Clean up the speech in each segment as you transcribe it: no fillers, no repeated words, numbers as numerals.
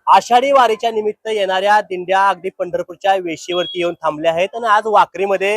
आषाढी वारीच्या निमित्त येणाऱ्या दिंड्या अगदी पंढरपूरच्या वेशीवरती येऊन थांबल्या आहेत आणि आज वाखरीमध्ये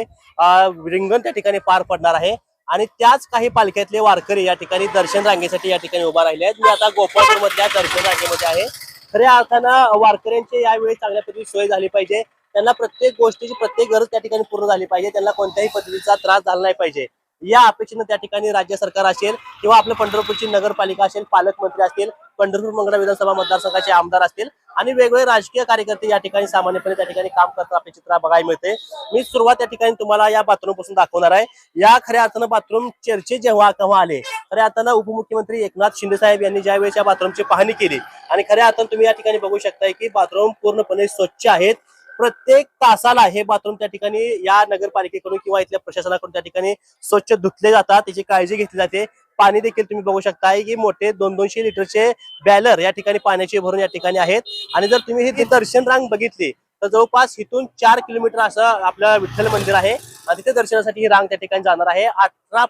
रिंगण त्या ठिकाणी पार पडणार आहे आणि त्याच काही पालख्यातले वारकरी या ठिकाणी दर्शन रांगेसाठी या ठिकाणी उभा राहिले आहेत। मी आता गोपाळपूर मधल्या दर्शन रांगेमध्ये आहे। खऱ्या अर्थानं वारकऱ्यांची यावेळी चांगल्या पद्धतीने सोय झाली पाहिजे। त्यांना प्रत्येक गोष्टीची प्रत्येक गरज त्या ठिकाणी पूर्ण झाली पाहिजे। त्यांना कोणत्याही पद्धतीचा त्रास झाला नाही पाहिजे या अपेक्षेने त्या ठिकाणी राज्य सरकार असेल किंवा आपल्या पंढरपूरची नगरपालिका असेल, पालकमंत्री असतील, पंढरपूर मंगळा विधानसभा मतदारसंघाचे आमदार असतील आणि वेगवेगळे राजकीय कार्यकर्ते या ठिकाणी सामान्यपणे त्या ठिकाणी काम करतात आपले चित्र बघायला मिळते। मी सुरुवात त्या ठिकाणी तुम्हाला या बाथरूम पासून दाखवणार आहे। या खऱ्या अर्थानं बाथरूम चर्चेत जेव्हा केव्हा आले, खऱ्या अर्थानं उपमुख्यमंत्री एकनाथ शिंदे साहेब यांनी ज्यावेळेस या बाथरूमची पाहणी केली आणि खऱ्या अर्थानं तुम्ही या ठिकाणी बघू शकताय की बाथरूम पूर्णपणे स्वच्छ आहेत। प्रत्येक तासाला हे बाथरूम त्या ठिकाणी या नगरपालिकेकडून किंवा इथल्या प्रशासनाकडून त्या ठिकाणी स्वच्छ धुतले जातात, त्याची काळजी घेतली जाते। पाणी देखील तुम्ही बघू शकताय की मोठे 200-200 लिटरचे बॅलर या ठिकाणी पाण्याचे भरून या ठिकाणी आहेत। आणि जर तुम्ही ही दर्शन रांग बघितली तर जवळपास इथून 4 किलोमीटर असं आपलं विठ्ठल मंदिर आहे आणि तिथे दर्शनासाठी ही रांग त्या ठिकाणी जाणार आहे। 18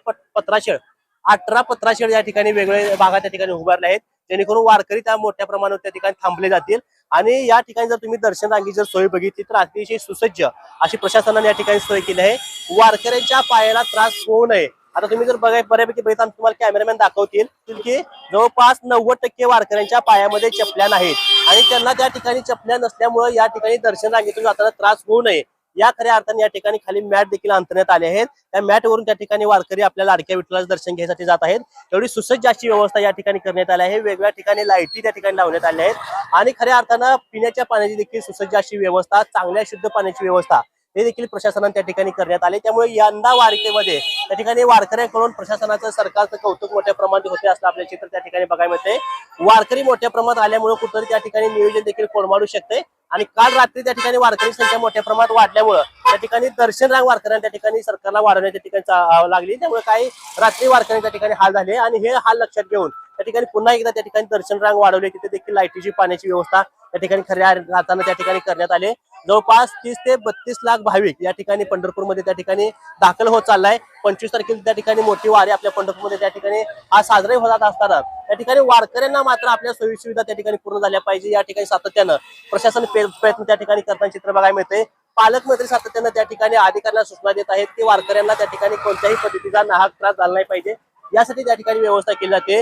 पत्राशेड या ठिकाणी वेगवेगळ्या भागात त्या ठिकाणी उभारले आहेत, जेणेकरून वारकरी त्या मोठ्या प्रमाणावर त्या ठिकाणी थांबले जातील। आणि या ठिकाणी जर तुम्ही दर्शन रांगी जर सोय बघितली तर अतिशय सुसज्ज अशी प्रशासनाने या ठिकाणी सोय केली आहे। वारकऱ्यांच्या पायाला त्रास होऊ नये, आता तुम्ही जर बऱ्यापैकी बघितला तुम्हाला कॅमेरामॅन दाखवतील की जवळपास 90% वारकऱ्यांच्या पायामध्ये चपल्या नाहीत आणि त्यांना त्या ठिकाणी चपल्या नसल्यामुळे या ठिकाणी दर्शन रांगेतून जाताना त्रास होऊ नये या खऱ्या अर्थाने या ठिकाणी खाली मॅट देखील अंतरण्यात आले आहेत। त्या मॅट वरून त्या ठिकाणी वारकरी आपल्या लाडक्या विठ्ठलाचं दर्शन घ्यायसाठी जात आहेत। एवढी सुसज्ज अशी व्यवस्था या ठिकाणी करण्यात आली आहे। वेगवेगळ्या ठिकाणी लाईटी त्या ठिकाणी लावण्यात आल्या आहेत आणि खऱ्या अर्थानं पिण्याच्या पाण्याची देखील सुसज्ज अशी व्यवस्था, चांगल्या शुद्ध पाण्याची व्यवस्था हे देखील प्रशासनाने त्या ठिकाणी करण्यात आले। त्यामुळे यंदा वारीकेमध्ये त्या ठिकाणी वारकऱ्यांकडून प्रशासनाचं, सरकारचं कौतुक मोठ्या प्रमाणात होते असं आपल्या चित्र त्या ठिकाणी बघायला मिळते। वारकरी मोठ्या प्रमाणात आल्यामुळे कुठेतरी त्या ठिकाणी नियोजन देखील कोलमाडू शकते आणि काल रात्री त्या ठिकाणी वारकरी संख्या मोठ्या प्रमाणात वाढल्यामुळे त्या ठिकाणी दर्शन रांग वारकऱ्यांना त्या ठिकाणी सरकारला वाढवण्याच्या ठिकाणी लागली। त्यामुळे काही रात्री वारकऱ्यांच्या ठिकाणी हाल झाले आणि हे हाल लक्षात घेऊन त्या ठिकाणी पुन्हा एकदा त्या ठिकाणी दर्शन रांग वाढवले। तिथे देखील लाईटीची, पाण्याची व्यवस्था त्या ठिकाणी खऱ्या अर्थानं त्या ठिकाणी करण्यात आले। जवळपास 30 ते 32 लाख भाविक या ठिकाणी पंढरपूरमध्ये त्या ठिकाणी दाखल होत चाललाय। 25 तारखेला त्या ठिकाणी मोठी वारी आपल्या पंढरपूरमध्ये त्या ठिकाणी आज साजरे होत असताना त्या ठिकाणी वारकऱ्यांना मात्र आपल्या सोयी सुविधा त्या ठिकाणी पूर्ण झाल्या पाहिजे या ठिकाणी सातत्यानं प्रशासन प्रयत्न त्या ठिकाणी करताना चित्र बघायला मिळते। पालकमंत्री सातत्यानं त्या ठिकाणी अधिकाऱ्यांना सूचना देत आहेत की वारकऱ्यांना त्या ठिकाणी कोणत्याही पद्धतीचा नाहक त्रास झाला नाही पाहिजे यासाठी त्या ठिकाणी व्यवस्था केली जाते।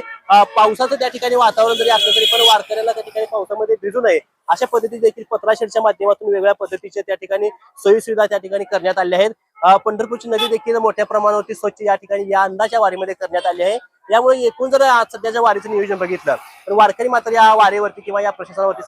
पावसाचं त्या ठिकाणी वातावरण जरी असलं तरी पण वारकऱ्यांना त्या ठिकाणी पावसामध्ये भिजू नये अशा पद्धतीने देखील पत्राशेडच्या माध्यमातून वेगळ्या पद्धतीचे त्या ठिकाणी सोयी सुविधा त्या ठिकाणी करण्यात आल्या आहेत। पंढरपूरची नदी देखील मोठ्या प्रमाणावरती स्वच्छ या ठिकाणी या यंदाच्या वारीमध्ये करण्यात आली आहे। यामुळे एकूण जर आज सध्याच्या वारीचं नियोजन बघितलं तर वारकरी मात्र या वारीवरती किंवा या प्रशासनावरती